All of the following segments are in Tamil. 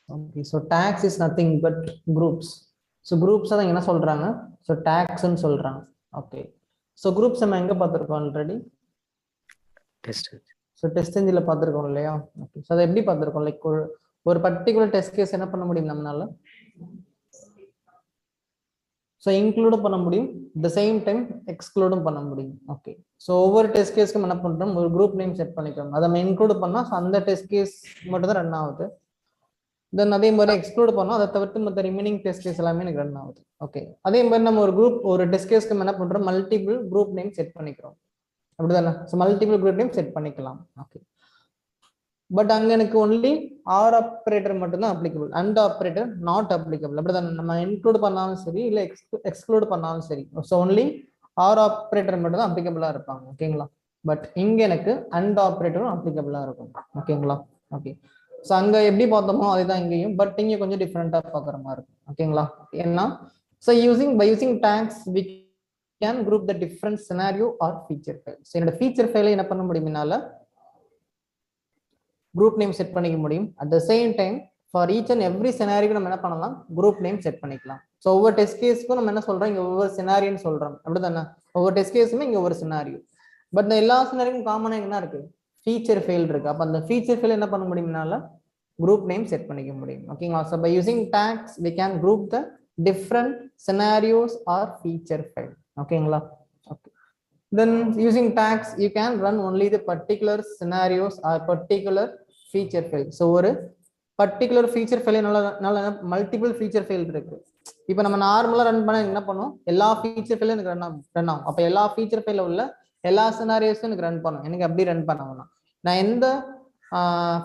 Okay, so tags is nothing but groups. So groups are என்ன சொல்றாங்க? So tags ன்னு சொல்றாங்க. Okay. So groups நம்ம எங்க பார்த்திருக்கோம் already? Test. So test engine பார்த்திருக்கோம் இல்லையா? Okay. So அதை எப்படி பார்த்திருக்கோம்? லைக் ஒரு பர்టిక్యులர் டெஸ்ட் கேஸ் என்ன பண்ண முடியும் நம்மனால? So include பண்ண முடியும், the same time exclude பண்ண முடியும். Okay. So ஒவ்வொரு டெஸ்ட் கேஸ்க்கு என்ன பண்றோம்? ஒரு குரூப் நேம் செட் பண்ணிக்கிறோம். அதை நம்ம இன்க்ளூட் பண்ணா அந்த டெஸ்ட் கேஸ் மட்டும் தான் ரன் ஆகுது. தென் அதே மாதிரி எக்ஸ்க்ளூட் பண்ணோம், அதை தவிர்த்து மற்ற ரிமைனிங் டெஸ்ட் கேஸ் எல்லாமே எனக்கு ரன் ஆகுது. ஓகே, அதே மாதிரி நம்ம ஒரு டெஸ்ட் கேஸ்க்கு என்ன பண்றோம்? மல்டிபிள் குரூப் நேம் செட் பண்ணிக்கிறோம், அப்படிதானே? So multiple group name set பண்ணிக்கலாம். ஓகே, பட் அங்க எனக்கு ஒன்லி ஆர் ஆப்ரேட்டர் மட்டும் தான் applicable, and operator not applicable, அப்படிதானே? நம்ம இன்க்ளூட் பண்ணாலும் சரி இல்லை எக்ஸ்க்ளூட் பண்ணாலும் சரி, ஸோ ஒன்லி ஆர் ஆப்ரேட்டர் மட்டும் தான் அப்ளிகபிளா இருப்பாங்க. ஓகேங்களா? பட் இங்க எனக்கு அண்ட் ஆப்ரேட்டரும் அப்ளிகபிளா இருக்கும். ஓகேங்களா? ஓகே, ஸோ அங்கே எப்படி பார்த்தோமோ அதுதான் இங்கேயும், பட் இங்கே கொஞ்சம் டிஃப்ரெண்டாக பார்க்குற மாதிரி இருக்கும். ஓகேங்களா? ஏன்னா so by using tags we can group the different scenario or feature file. So என்னோட ஃபீச்சர் ஃபைலை என்ன பண்ண முடியும்? என்னால் குரூப் நேம் செட் பண்ணிக்க முடியும். At the same time for each and every சினாரியோக்கு நம்ம என்ன பண்ணலாம்? குரூப் நேம் செட் பண்ணிக்கலாம். ஸோ ஒவ்வொரு டெஸ்ட் கேஸ்க்கும் நம்ம என்ன சொல்கிறோம்? இங்கே ஒவ்வொரு சினாரியோன்னு சொல்கிறோம், அப்படி தானே? ஒவ்வொரு டெஸ்ட் கேஸுமே இங்கே ஒவ்வொரு சினாரியோ, பட் இந்த எல்லா சினாரியும் காமனாக என்ன இருக்கு? ஃபீச்சர் ஃபைல் இருக்கு. அப்போ அந்த ஃபீச்சர் ஃபைல் என்ன பண்ண முடியும்னால group name set பண்ணிக்க முடியும். ஓகேங்களா? so by using tags we can group the different scenarios or feature file. ஓகேங்களா? okay, then using tags you can run only the particular scenarios or particular feature file. so ஒரு particular feature file நல்ல மல்டிபிள் ஃபீச்சர் ஃபைல் இருக்கு. இப்போ நம்ம நார்மலா ரன் பண்ண என்ன பண்ணுவோம்? எல்லா ஃபீச்சர் ஃபைலும் எனக்கு ரன் ஆகும். அப்போ எல்லா ஃபீச்சர் ஃபைல உள்ள எல்லா சினாரியோஸும் எனக்கு ரன் பண்ணும். எனக்கு அப்படி ரன் பண்ணணும்னா நான் எந்த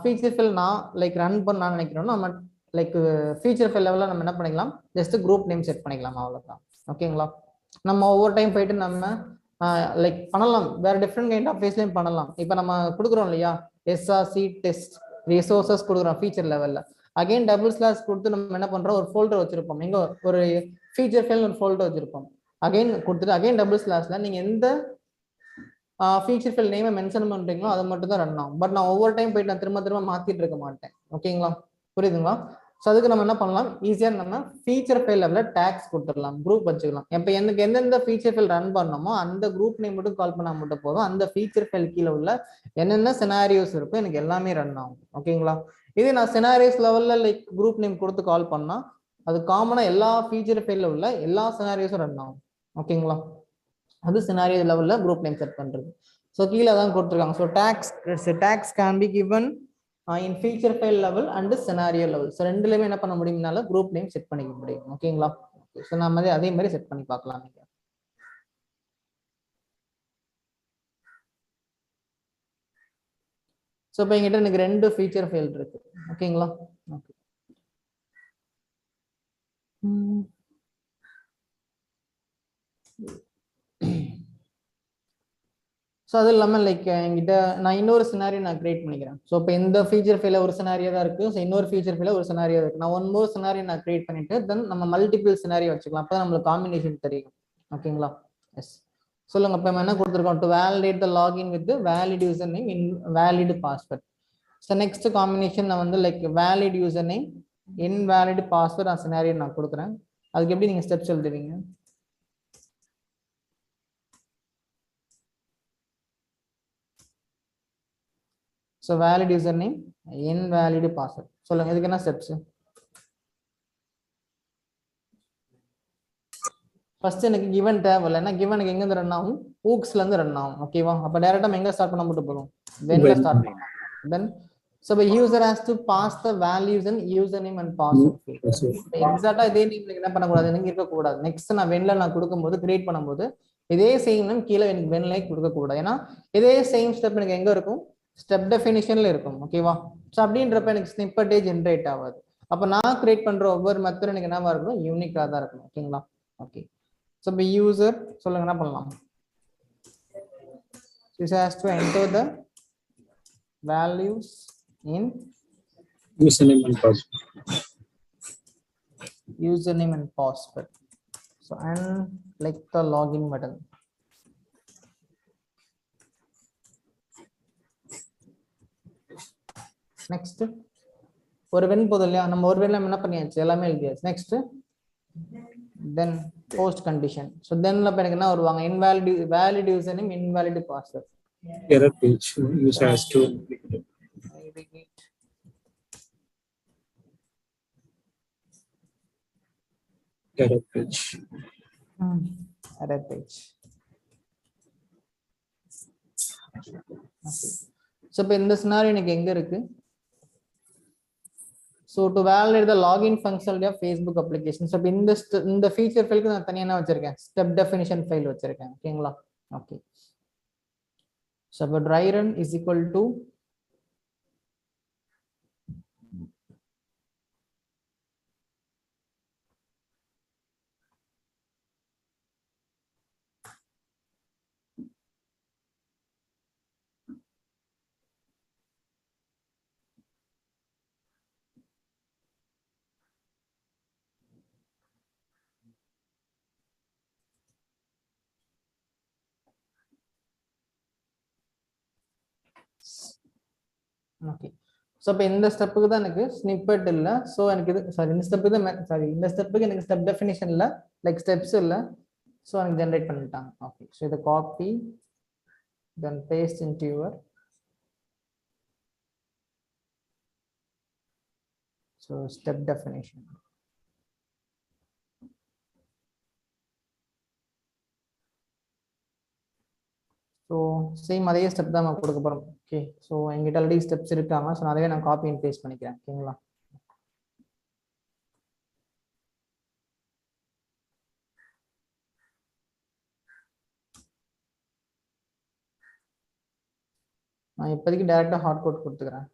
ஃபீச்சர் ஃபைல் நான் லைக் ரன் பண்ண நினைக்கிறோம்னா நம்ம லைக் ஃபீச்சர் ஃபைல் லெவலில் நம்ம என்ன பண்ணிக்கலாம்? ஜஸ்ட் குரூப் நேம் செட் பண்ணிக்கலாம், அவ்வளோதான். ஓகேங்களா? நம்ம ஒவ்வொரு டைம் போயிட்டு நம்ம லைக் பண்ணலாம், வேற டிஃப்ரெண்ட் கைண்ட் ஆஃப் ஃபேஸ்லையும் பண்ணலாம். இப்போ நம்ம கொடுக்குறோம் இல்லையா, எஸ்ஆர்சி டெஸ்ட் ரிசோர்சஸ் கொடுக்குறோம் ஃபீச்சர் லெவலில். அகைன் டபுள் ஸ்லாஷ் கொடுத்து நம்ம என்ன பண்ணுறோம்? ஒரு ஃபோல்டர் வச்சிருப்போம், இங்கே ஒரு ஃபீச்சர் ஃபைல் ஒரு ஃபோல்டர் வச்சிருப்போம். அகைன் கொடுத்துட்டு அகைன் டபுள் ஸ்லாஷ்ல நீங்கள் எந்த ஃபீச்சர் ஃபைல் நேமை மென்ஷன் பண்றீங்களோ அதை மட்டும் தான் ரன் ஆகும். பட் நான் ஒவ்வொரு டைம் போயிட்டு நான் திரும்ப மாத்திட்டு இருக்க மாட்டேன். ஓகேங்களா? புரியுதுங்களா? ஸோ அதுக்கு நம்ம என்ன பண்ணலாம்? ஈஸியாக நம்ம ஃபீச்சர் ஃபைல் லெவலில் டேக்ஸ் கொடுத்துடலாம், குரூப் வச்சுக்கலாம். இப்போ எனக்கு எந்தெந்த ஃபீச்சர் ஃபைல் ரன் பண்ணணுமோ அந்த குரூப் நேம் மட்டும் கால் பண்ணால் மட்டும் போதும், அந்த ஃபீச்சர் ஃபைல் கீழே உள்ள என்னென்ன சினாரியோஸ் இருக்கோ எனக்கு எல்லாமே ரன் ஆகும். ஓகேங்களா? இதே நான் சினாரியோஸ் லெவலில் லைக் குரூப் நேம் கொடுத்து கால் பண்ணால் அது காமனாக எல்லா ஃபீச்சர் ஃபைலில் உள்ள எல்லா சினாரியோஸும் ரன் ஆகும். ஓகேங்களா? அது சினாரியோ லெவல்ல குரூப் நேம் செட் பண்றது. ஸோ கீழே தான் கொடுத்துருக்காங்க. So tags can be given in feature file level and scenario level. So ரெண்டுலையுமே என்ன பண்ண முடியும்னால குரூப் நேம் செட் பண்ணிக்க முடியும். ஓகேங்களா? ஸோ நம்ம அதே மாதிரி செட் பண்ணி பார்க்கலாம். நீங்க ஸோ இப்போ எங்கிட்ட எனக்கு 2 ஃபீச்சர் ஃபைல் இருக்கு. ஓகேங்களா? ஓகே, ஸோ அது இல்லாமல் லைக் என்கிட்ட நான் இன்னொரு சினாரியோ நான் கிரியேட் பண்ணிக்கிறேன். ஸோ இப்போ இந்த ஃபீச்சர் ஃபைல ஒரு சினாரியோ தான் இருக்கு, ஸோ இன்னொரு ஃபீச்சர் ஃபைல ஒரு சினாரியோ இருக்கு. நான் ஒன் மோர் சினாரியோ நான் கிரியேட் பண்ணிட்டு தென் நம்ம மல்டிபிள் சினாரியோ வச்சுக்கலாம். அப்போ நம்மளுக்கு காம்பினேஷன் தெரியும். ஓகேங்களா? எஸ், சொல்லுங்க. இப்போ நம்ம என்ன கொடுத்துருக்கோம்? To validate the login with valid user name in valid password. So next combination நான் வந்து like valid user name invalid password நான் சினாரியோ நான் கொடுக்குறேன். அதுக்கு எப்படி நீங்கள் ஸ்டெப்ஸ் எழுதுவீங்க? So valid user name invalid password. சொல்லுங்க, இதுக்கு என்ன ஸ்டெப்ஸ்? ஃபர்ஸ்ட் எனக்கு கிவன் தேவையில்லை, ஏன்னா கிவன் எனக்கு எங்கேருந்து ரன் ஆகும்? ஊக்ஸ்ல இருந்து ரன் ஆகும். ஓகேவா? அப்போ டைரக்டா எங்க ஸ்டார்ட் பண்ண மட்டும் போதும், வென்ல ஸ்டார்ட் பண்ணலாம். தென் so the user has to pass the values in username and password field. எக்ஸாக்ட்டா இதே நேம் என்ன பண்ண கூடாது, எனக்கு இருக்க கூடாது. நெக்ஸ்ட் நான் வென்ல நான் கொடுக்கும்போது கிரியேட் பண்ணும்போது இதே சேம் நேம் கீழே எனக்கு வென்ல கொடுக்க கூடாது. ஏன்னா இதே சேம் ஸ்டெப் எனக்கு எங்க இருக்கும்? ஸ்டெப் டெஃபினிஷன்ல இருக்கும். ஓகேவா? ஸோ அப்படின்றப்ப எனக்கு ஸ்னிப்பட்டே ஜென்ரேட் ஆகாது. அப்போ நான் கிரியேட் பண்ற ஒவ்வொரு மெத்தடும் எனக்கு என்னவா இருக்கணும்? யூனிக்கா தான் இருக்கணும். ஓகேங்களா? ஓகே, ஸோ இப்போ யூசர் சொல்லுங்க என்ன பண்ணலாம்? This has to enter the values in username and password. Username and password. So and like the login button. Next ஒரு வென் போதும் இல்லையா, நம்ம ஒரு வென் என்ன பண்ணியாச்சு, எல்லாமே எழுதியாச்சு. Next then post condition. So தென்ல இப்போ எனக்கு என்ன வருவாங்க, invalid valid user name, invalid password. Error page. User has to. Error page. Error page. So இப்போ இந்த scenario எனக்கு எங்க இருக்கு? So to validate the login functionality of Facebook application. So இந்த feature file நான் தனியா என்ன வச்சிருக்கேன், step definition file வச்சிருக்கேன். ஓகேங்களா? Okay. So but dry run is equal to okay. So இப்போ இந்த ஸ்டெப்புக்கு தான் எனக்கு ஸ்னிப்பெட் இல்லை. ஸோ எனக்கு இது இந்த ஸ்டெப்புக்கு தான் இந்த ஸ்டெப்புக்கு எனக்கு ஸ்டெப் டெஃபினிஷன் இல்லை, லைக் ஸ்டெப்ஸ் இல்லை. ஸோ எனக்கு ஜென்ரேட் பண்ணிட்டாங்க. ஓகே. ஸோ இதை copy then paste into your so step definition. So same அதே ஸ்டெப் தான் நான் கொடுக்க போகிறோம். ஓகே. ஸோ எங்கிட்ட ஆல்ரெடி ஸ்டெப்ஸ் இருக்காங்க. ஸோ நான் அதே நான் காப்பி அண்ட் பேஸ்ட் பண்ணிக்கிறேன். ஓகேங்களா? நான் இப்போதைக்கு டேரெக்டாக ஹார்ட் கோட் கொடுத்துக்கிறேன்.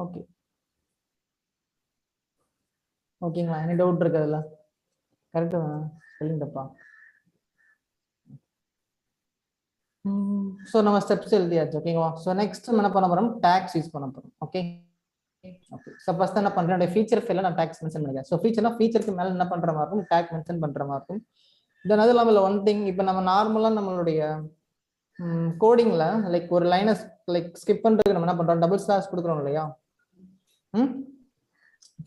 ஓகே. ஓகேங்களா? என்ன டவுட் இருக்கு அதில்? கரெக்டு ஸ்பெல்லிங் தப்பா? ஸோ நம்ம ஸ்டெப்ஸ் எழுதியாச்சு. ஓகேங்களா? ஸோ நெக்ஸ்ட் நம்ம என்ன பண்ண போகிறோம், டேக்ஸ் யூஸ் பண்ண போகிறோம். ஓகே. ஓகே. ஸோ ஃபர்ஸ்ட் என்ன பண்ணுறேன், என்னோட ஃபீச்சர் ஃபைலில் நான் டேக்ஸ் மென்ஷன் பண்ணிக்கிறேன். ஸோ ஃபீச்சருக்கு மேலே என்ன பண்ணுற மாதிரி இருக்கும், டேக் மென்ஷன் பண்ணுற மாதிரி இருக்கும். தென் அது இல்லாமல் ஒன் திங், இப்போ நம்ம நார்மலாக நம்மளுடைய கோடிங்கில் லைக் ஒரு லைனை லைக் ஸ்கிப் பண்ணுறதுக்கு நம்ம என்ன பண்ணுறோம், டபுள் ஸ்லாஷ் கொடுக்குறோம் இல்லையா?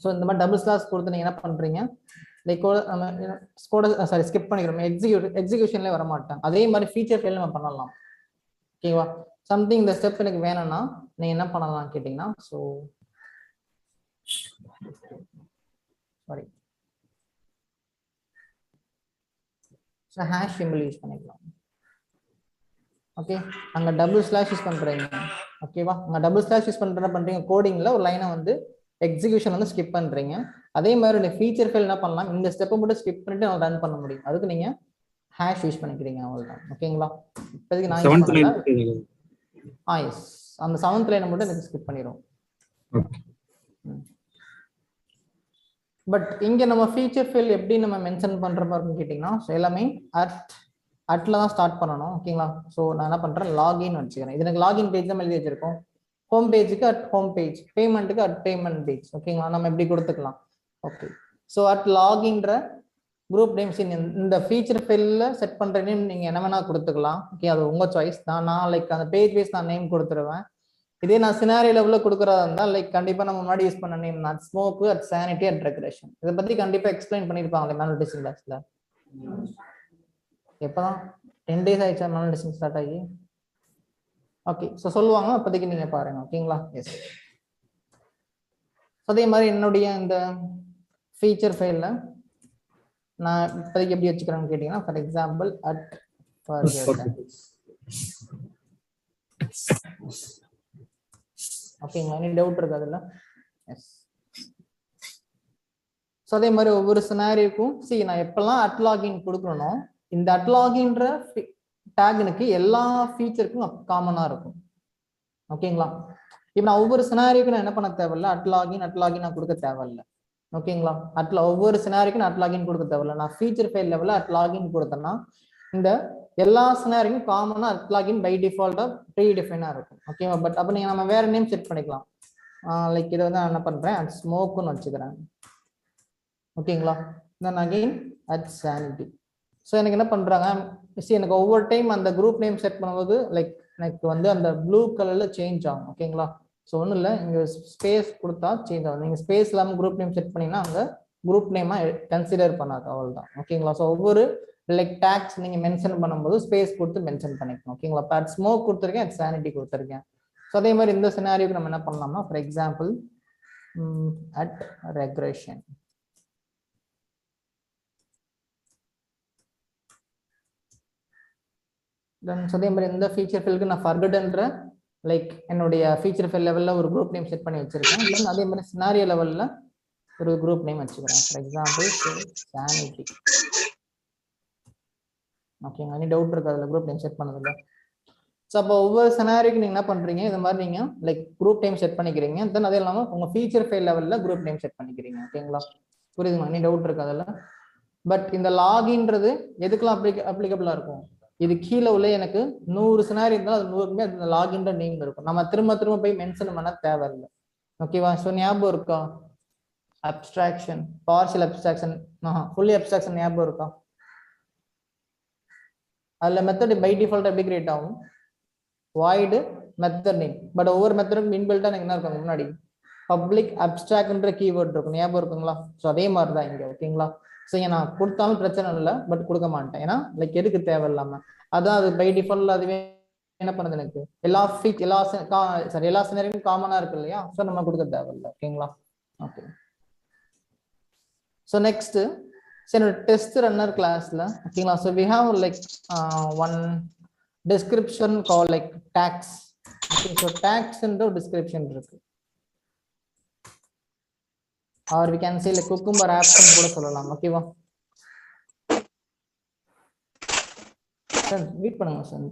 ஸோ இந்த மாதிரி டபுள் ஸ்லாஷ் கொடுத்து நீங்கள் என்ன பண்ணுறீங்க, லைக் சாரி ஸ்கிப் பண்ணிக்கிறோம், எக்ஸிக்யூஷன்லேயே வர மாட்டேன். அதே மாதிரி ஃபீச்சர் ஃபைல் நம்ம பண்ணலாம். ஓகேவா? சம்திங் இந்த ஸ்டெப் எனக்கு வேணும்னா நீங்கள் என்ன பண்ணலாம் கேட்டிங்கன்னா, so sorry hash simple use பண்ணிக்கலாம். ஓகே. அங்கே டபுள் ஸ்லாஷ் யூஸ் பண்ணுறீங்க. ஓகேவா? அங்கே டபுள் ஸ்லாஷ் யூஸ் பண்ணுறீங்க கோடிங்கில் ஒரு லைனை வந்து எக்ஸிக்யூஷன் வந்து ஸ்கிப் பண்ணுறீங்க. அதே மாதிரி ஒரு ஃபீச்சர் ஃபைல் என்ன பண்ணலாம், இந்த ஸ்டெப்பை மட்டும் ஸ்கிப் பண்ணிட்டு நான் ரன் பண்ண முடியும். அதுக்கு நீங்கள் ஹேஷ் யூஸ் பண்ணிக்கிறீங்க, அவ்வளோதான். ஓகேங்களா? இப்போதைக்கு நான் யூஸ் பண்ணல. எஸ், அந்த 7th லைனை மட்டும் எனக்கு ஸ்கிப் பண்ணிடும். பட் இங்கே நம்ம ஃபீச்சர் ஃபைல் எப்படி நம்ம மென்ஷன் பண்ணுற மாதிரி கேட்டிங்கன்னா, எல்லாமே அட்ல தான் ஸ்டார்ட் பண்ணணும். ஓகேங்களா? ஸோ நான் என்ன பண்ணுறேன், லாகின் வச்சுக்கிறேன். இது எனக்கு லாகின் பேஜ் தான் எழுதி வச்சிருக்கோம். ஹோம் பேஜுக்கு அட் ஹோம் பேஜ், பேமெண்ட்டுக்கு அட் பேமெண்ட் பேஜ். ஓகேங்களா? நம்ம எப்படி கொடுத்துக்கலாம். ஓகே. ஸோ அட் லாகின்ற குரூப் நேம்ஸ் இந்த ஃபீச்சர் ஃபைலில் செட் பண்ணுற நேம் நீங்கள் என்ன வேணால் கொடுத்துக்கலாம். ஓகே, அது உங்கள் சாய்ஸ் தான். நான் லைக் அந்த பேஜ் வைஸ் நான் நேம் கொடுத்துருவேன். இதே நான் சினாரியோ லெவலில் கொடுக்குறதா இருந்தால் லைக் கண்டிப்பாக நம்ம முன்னாடி யூஸ் பண்ண name at smoke, at sanity, at regression. இதை பற்றி கண்டிப்பாக எக்ஸ்பிளைன் பண்ணியிருப்பாங்களே மேனுவல் டெஸ்டிங் கிளாஸில். எப்போதான் 10 days ஆயிடுச்சா மேனுவல் டெஸ்டிங் ஸ்டார்ட் ஆகி? ஓகே. ஸோ சொல்லுவாங்க, அப்போதைக்கு நீங்கள் பாருங்கள். ஓகேங்களா? எஸ். அதே மாதிரி என்னுடைய இந்த ஃபீச்சர் ஃபைலில் நான் இப்போதைக்கு எப்படி வச்சுக்கிறேன்னு கேட்டிங்கன்னா, ஃபார் எக்ஸாம்பிள் அட் ஓகேங்களா? எனி டவுட் இருக்கு அதில்? எஸ். ஸோ அதே மாதிரி ஒவ்வொரு சினாரியோக்கும் நான் எப்பெல்லாம் அட் லாகின் கொடுக்கணும், இந்த அட் லாகின்ற டேக்னுக்கு எல்லா ஃபீச்சருக்கும் காமனா இருக்கும். ஓகேங்களா? இப்போ நான் ஒவ்வொரு சினாரியோக்கும் நான் என்ன பண்ண தேவையில்ல, அட் லாகின் நான் கொடுக்க தேவையில்லை. ஓகேங்களா? ஒவ்வொரு சினாரியோக்கும் நான் அட் லாகின் கொடுக்க தேவையில்லை. நான் ஃபீச்சர் ஃபைல் லெவலில் அட் லாகின் கொடுத்தேன்னா இந்த எல்லா சினாரியும் காமனா அட் லாகின் பை டிஃபால்ட்டா ப்ரீ டிஃபைனா இருக்கும். ஓகேவா? பட் அப்போ நீங்க நம்ம வேற நேம் செட் பண்ணிக்கலாம். லைக் இதை வந்து நான் என்ன பண்றேன், அட் ஸ்மோக்குன்னு வச்சுக்கிறேன். ஓகேங்களா? Then again at sanity. So எனக்கு என்ன பண்றாங்க, எனக்கு ஒவ்வொரு டைம் அந்த குரூப் நேம் செட் பண்ணும்போது லைக் எனக்கு வந்து அந்த ப்ளூ கலர்ல சேஞ்ச் ஆகும். ஓகேங்களா? ஸோ ஒன்றும் இல்லை, இங்கே ஸ்பேஸ் கொடுத்தா சேஞ்ச் ஆகும். நீங்கள் ஸ்பேஸ் இல்லாமல் குரூப் நேம் செட் பண்ணீங்கன்னா அங்கே குரூப் நேமாக கன்சிடர் பண்ணாது, அவ்வளோதான். ஓகேங்களா? ஸோ ஒவ்வொரு லைக் டேக்ஸ் நீங்கள் மென்ஷன் பண்ணும்போது ஸ்பேஸ் கொடுத்து மென்ஷன் பண்ணிக்கணும். ஓகேங்களா? இப்போ அட் ஸ்மோக் கொடுத்துருக்கேன், அட் சானிட்டி கொடுத்துருக்கேன். ஸோ அதே மாதிரி இந்த சினாரியோக்கு நம்ம என்ன பண்ணலாம்னா, ஃபார் எக்ஸாம்பிள் அட் ரெக்ரெஷன். அதே மாதிரி இந்த ஃபீச்சர் ஃபைலுக்கு நான் ஃபர்கட்ன்ற லைக் என்னுடைய ஃபீச்சர் ஃபைல் லெவலில் ஒரு குரூப் நேம் செட் பண்ணி வச்சிருக்கேன். இல்லைன்னா அதே மாதிரி சினாரியோ லெவலில் ஒரு குரூப் நேம் வச்சுக்கிறேன். For example sanity. ஓகேங்க, any டவுட் இருக்கு அதில் குரூப் நேம் செட் பண்ணதில்ல? ஸோ அப்போ ஒவ்வொரு சினாரியோக்கு நீங்கள் என்ன பண்ணுறீங்க, இந்த மாதிரி நீங்கள் லைக் குரூப் நேம் செட் பண்ணிக்கிறீங்க. தென் அதே இல்லாமல் உங்கள் ஃபீச்சர் ஃபைல் லெவலில் குரூப் நேம் செட் பண்ணிக்கிறீங்க. ஓகேங்களா? புரியுதுங்களா? any டவுட் இருக்கு அதில்? பட் இந்த லாகின்றது எதுக்கெல்லாம் அப்ளிகபிளாக இருக்கும், இது கீழே உள்ள எனக்கு 100 சினாரி இருந்தாலும் அது 100க்குமே அந்த லாகின்ற நேம் இருக்கும். நம்ம திரும்ப போய் மென்ஷன் பண்ண தேவையில்லை. ஓகேவா? ஸோ ஞாபகம் இருக்கா? Abstraction, partial abstraction, fully abstraction ஞாபகம் இருக்கா? அதில் மெத்தட் பை டிஃபால்ட் எப்படி கிரியேட் ஆகும், void மெத்தட் நேம். பட் ஒவ்வொரு மெத்தடும் இன்பில்ட்டா எனக்கு என்ன இருக்கும், முன்னாடி பப்ளிக் அப்ஸ்ட்ராக்ட்ன்ற கீவேர்ட் இருக்கும். ஞாபகம் இருக்குங்களா? ஸோ அதே மாதிரி தான் இங்கே. ஓகேங்களா? ஸோ நான் கொடுத்தாலும் பிரச்சனை இல்லை, பட் கொடுக்க மாட்டேன். ஏன்னா லைக் எதுக்கு தேவையில்லாம அதான் அது பை டிஃபால்ட் அதுவே என்ன பண்ணுது, எனக்கு எல்லா சினரியும் காமனா இருக்கு இல்லையா? ஸோ நம்ம கொடுக்க தேவையில்லை. ஓகேங்களா? ஓகே. ஸோ நெக்ஸ்ட் என்னோட டெஸ்ட் ரன்னர் கிளாஸ்ல, ஓகேங்களா, so we have like one description call like tags. Okay, so டாக்ஸ்ன்ற ஒரு டிஸ்கிரிப்ஷன் இருக்கு. Or we can say like cucumber options கூட சொல்லலாம். ஓகேவா? சார் வெயிட் பண்ணுங்க sir.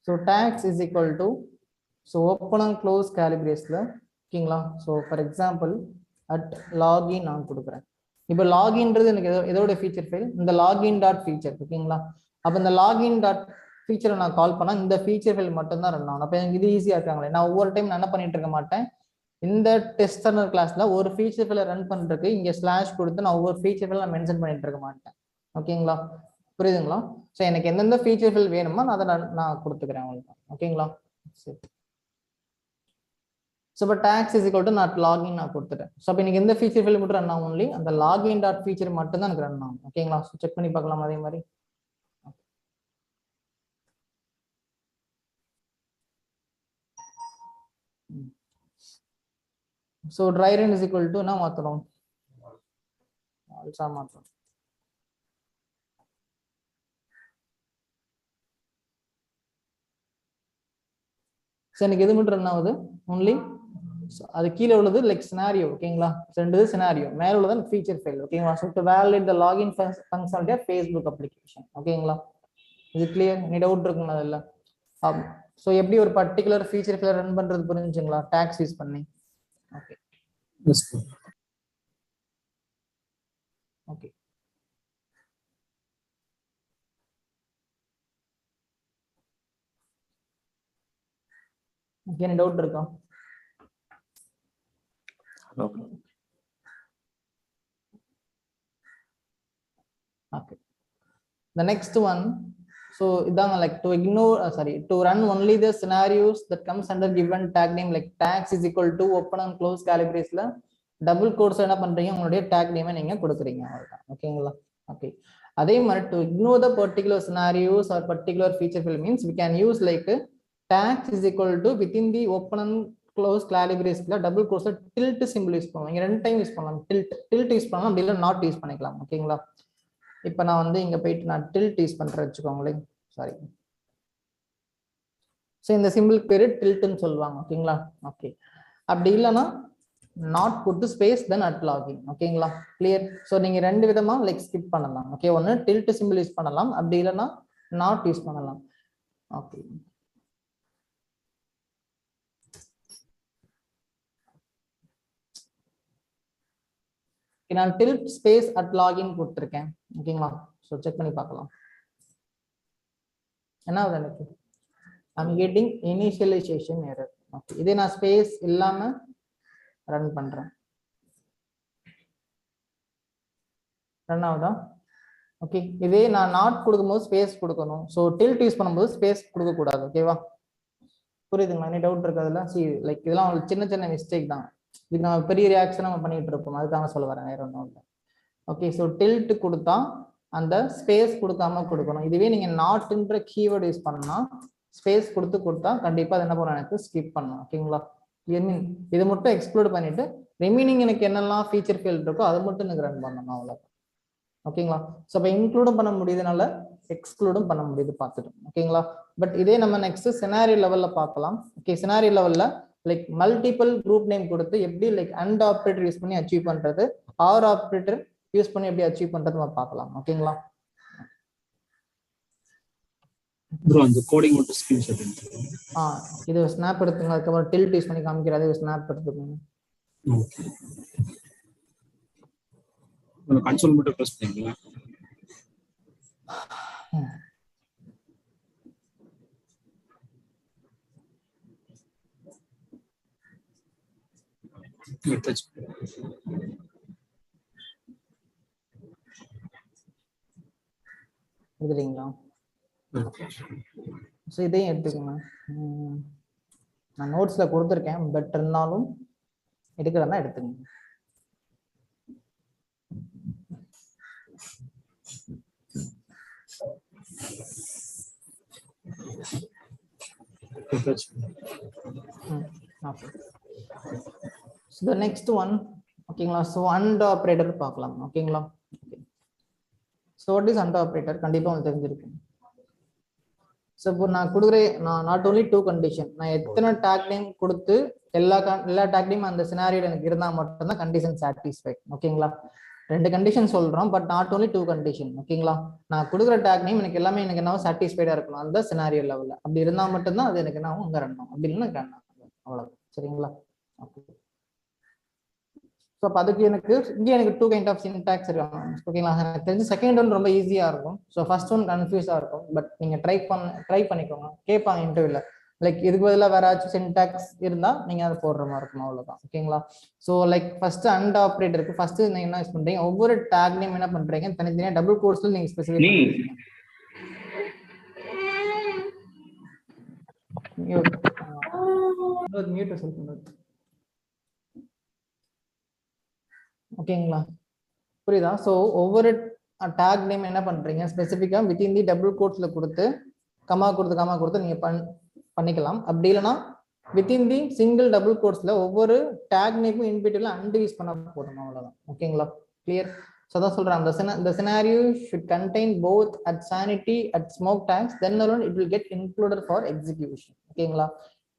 So tags is equal to open and close கேலிபிரேஸ்ல. ஓகேங்களா? So for example at login நான் கொடுக்குறேன். இப்போ லாகின்றது எனக்கு எதோட ஃபீச்சர் ஃபைல், இந்த லாகின் டாட் ஃபீச்சர். ஓகேங்களா? அப்போ இந்த லாகின் டாட் ஃபீச்சரை நான் கால் பண்ணால் இந்த ஃபீச்சர் ஃபைல் மட்டும் தான் ரன் ஆகும். அப்போ எனக்கு இது ஈஸியாக இருக்காங்களே. நான் ஒவ்வொரு டைம் நான் என்ன பண்ணிட்டு இருக்க மாட்டேன், இந்த டெஸ்ட் ரன்னர் கிளாஸ்ல ஒரு ஃபீச்சர் ஃபைலை ரன் பண்ணுறதுக்கு இங்கே ஸ்லாஷ் கொடுத்து நான் ஒவ்வொரு ஃபீச்சர் ஃபைல் நான் மென்ஷன் பண்ணிட்டு இருக்க மாட்டேன். ஓகேங்களா? புரியுதுங்களா? ஸோ எனக்கு எந்தெந்த ஃபீச்சர் ஃபைல் வேணுமோ அதை நான் கொடுத்துக்கிறேன் உங்களுக்கு. ஓகேங்களா? சரி. ஸோ இப்போ tags is equal to not login நான் கொடுத்துட்டேன். ஸோ அப்போ எனக்கு எந்த ஃபீச்சர் ஃபைல் மட்டும் ரன் ஆகும், ஒன்லி அந்த லாகின் டாட் ஃபீச்சர் மட்டும் தான் எனக்கு ரன் ஆகும். ஓகேங்களா? ஸோ செக் பண்ணி பார்க்கலாம் அதே மாதிரி. So try run is equal to என்ன மாற்றணும், ஆல்சா மாற்றணும். ஸோ எனக்கு எது மட்டும் ரன் ஆகுது, ஒன்லி அது கீழே உள்ளது லைக் சினாரியோ. ஓகேங்களா? ரெண்டு சினாரியோ, மேல உள்ளது ஃபீச்சர் ஃபைல். ஓகேங்களா? So to validate the login functionality of Facebook application. ஓகேங்களா? இது கிளியர்? நீ டவுட் இருக்குங்களா அதில்? ஸோ எப்படி ஒரு பர்டிகுலர் ஃபீச்சர் ஃபைல் ரன் பண்றது புரிஞ்சுங்களா டாக்ஸ் யூஸ் பண்ணி? ஓகே. ஓகே. என்ன டவுட் இருக்கா? Okay. The next one, so idanga like to ignore to run only the scenarios that comes under given tag name like tags is equal to open and close calibres la double quotes என்ன பண்றீங்க, உங்களுடைய tag name நீங்க கொடுக்குறீங்க. அவ்வளவுதான். ஓகேங்களா? ஓகே. அதே மாதிரி to ignore the particular scenarios or particular feature field means we can use like tags is equal to within the open and close calibres la double quotes tilt symbol use பண்ணுவாங்க. ரெண்டு டைம் யூஸ் பண்ணலாம். tilt யூஸ் பண்ணலாம், அப்படி இல்ல not யூஸ் பண்ணிக்கலாம். ஓகேங்களா? இப்போ நான் வந்து இங்க போயிட்டு நான் டில்ட் யூஸ் பண்றேன் வச்சுக்கோங்களேன். சாரி, ஸோ இந்த சிம்பிளுக்கு பேரு டில்ட்னு சொல்லுவாங்க. ஓகேங்களா? ஓகே, அப்படி இல்லைன்னா not put space then at login. ஓகேங்களா? கிளியர்? ஸோ நீங்க ரெண்டு விதமா லைக் ஸ்கிப் பண்ணலாம். ஓகே, ஒன்று டில்ட் சிம்பிள் யூஸ் பண்ணலாம், அப்படி இல்லைன்னா நாட் யூஸ் பண்ணலாம். ஓகே, நான் டில்ட் ஸ்பேஸ் அட் லாகின் கொடுத்துருக்கேன். ஓகேங்களா? ஸோ செக் பண்ணி பார்க்கலாம். என்ன ஆகுது எனக்கு? I'm getting initialization error. Okay, இதே நான் ஸ்பேஸ் இல்லாம ரன் பண்றேன், ரன் ஆகுதா? ஓகே, இதே நான் நாட் கொடுக்கும்போது ஸ்பேஸ் கொடுக்கணும். ஸோ டில்ட் யூஸ் பண்ணும்போது ஸ்பேஸ் கொடுக்க கூடாது. ஓகேவா? புரியுதுங்களா? என்ன டவுட் இருக்கு அதுல? சி லைக் இதெல்லாம் ஒரு சின்ன சின்ன மிஸ்டேக் தான். இதுக்கு நம்ம பெரிய ரியாக்ஷன் நம்ம பண்ணிட்டு இருப்போம், அதுக்காக சொல்ல வரேன், வேற ஒன்றும் இல்லை. ஓகே, ஸோ டில்ட் கொடுத்தா அந்த ஸ்பேஸ் கொடுக்காம கொடுக்கணும். இதுவே நீங்க நாட்ன்ற கீவேர்டு யூஸ் பண்ணா ஸ்பேஸ் கொடுத்தா கண்டிப்பா அது என்ன பண்ணும், எனக்கு ஸ்கிப் பண்ணும். ஓகேங்களா? மீன் இது மட்டும் எக்ஸ்க்ளூட் பண்ணிட்டு ரிமைனிங் எனக்கு என்னெல்லாம் ஃபீச்சர் ஃபீல்ட் இருக்கோ அதை மட்டும் எனக்கு ரன் பண்ணணும், அவ்வளோ. ஓகேங்களா? ஸோ இப்போ இன்க்ளூடும் பண்ண முடியுதுனால எக்ஸ்க்ளூடும் பண்ண முடியுது பார்த்துட்டோம். ஓகேங்களா? பட் இதே நம்ம நெக்ஸ்ட் சினாரியோ லெவல்ல பார்க்கலாம். ஓகே, சினாரியோ லெவல்ல லைக் மல்டிபிள் குரூப் நேம் கொடுத்து எப்படி லைக் அண்ட் ஆப்ரேட்டர் யூஸ் பண்ணி அச்சீவ் பண்றது, ஆர் ஆப்ரேட்டர் யூஸ் பண்ணி எப்படி அச்சீவ் பண்றது நம்ம பார்க்கலாம். ஓகேங்களா? ப்ரோ அந்த கோடிங் மட்டும் ஸ்கிரீன்ஷாட் எடுத்துக்கோங்க. இது ஸ்னாப் எடுத்துங்க, அதுக்கப்புறம் டில்ட் யூஸ் பண்ணி காமிக்கிறது ஸ்னாப் எடுத்துக்கோங்க. ஓகே, அந்த கன்சோல் மட்டும் பிரஸ் பண்ணுங்க. இதுங்களா? ஸோ இதையும் எடுத்துக்கோங்க. நான் நோட்ஸ்ல கொடுத்துருக்கேன், பட் இருந்தாலும் எடுக்கிறதா எடுத்துக்கோங்க. Okay. So the next one, ஓகேங்களா? ஸோ அண்ட் ஆப்ரேட்டர் பார்க்கலாம். ஓகேங்களா? So what is and operator? கண்டிப்பா உங்களுக்கு தெரிஞ்சிருக்கு. ஸோ இப்போ நான் கொடுக்குறேன், நான் நாட் ஓன்லி டூ கண்டிஷன், நான் எத்தனை டேக் நேம் கொடுத்து எல்லா டேக் நேம் அந்த சினாரியோல எனக்கு இருந்தால் மட்டும்தான் கண்டிஷன் சாட்டிஸ்ஃபைட். ஓகேங்களா? ரெண்டு கண்டிஷன் சொல்றோம், but not only two condition. ஓகேங்களா? நான் கொடுக்குற டேக் நேம் எனக்கு எல்லாமே எனக்கு என்ன சாட்டிஸ்ஃபைடா இருக்கணும் அந்த சினாரியோ லெவலில். அப்படி இருந்தால் மட்டும்தான் அது எனக்கு என்ன அங்கே ரன் ஆகும், அப்படி இல்லைன்னா ரன் ஆகும். அவ்வளோ. சரிங்களா? ஓகே. ஸோ அப்போ அதுக்கு எனக்கு இங்கே எனக்கு டூ கைண்ட் ஆஃப் சின்டாக்ஸ் இருக்காங்க. ஓகேங்களா? எனக்கு தெரிஞ்சு செகண்ட் ஒன் ரொம்ப ஈஸியாக இருக்கும். ஸோ ஃபர்ஸ்ட் ஒன் கன்ஃபியூஸாக இருக்கும், பட் நீங்கள் ட்ரை பண்ணிக்கோங்க. கேட்பாங்க இன்டர்வியூல, லைக் இதுக்கு பதிலாக வேற ஏதாச்சும் சின்டாக்ஸ் இருந்தால் நீங்கள் அதை போடுற மாதிரி இருக்கும், அவ்வளோதான். ஓகேங்களா? ஸோ லைக் ஃபர்ஸ்ட் அண்ட் ஆப்ரேட்டருக்கு ஃபர்ஸ்ட் நீங்கள் என்ன யூஸ் பண்ணுறீங்க, ஒவ்வொரு டேக் நேம் என்ன பண்ணுறீங்க தனித்தனியாக டபுள் கோட்ஸில் நீங்கள் ஸ்பெசிஃபை பண்ணுறீங்க. மியூட் சொல்லுங்க. ஓகேங்களா? புரியுதா? ஸோ ஒவ்வொரு டேக் நேம் என்ன பண்றீங்க ஸ்பெசிஃபிக்கா வித்தின் தி டபுள் கோட்ஸ்ல கொடுத்து கமா கொடுத்து நீங்க பண்ணிக்கலாம். அப்படி இல்லைன்னா வித்தின் தி சிங்கிள் டபுள் கோட்ஸ்ல ஒவ்வொரு டேக் நேமும் இன்பிட்வீல்ல அண்ட் யூஸ் பண்ண போதும், அவ்வளவுதான். ஓகேங்களா? கிளியர்? ஸோ அதான் சொல்றேன், the scenario should contain both at sanity at smoke tags, then alone it will get included for execution. ஓகேங்களா?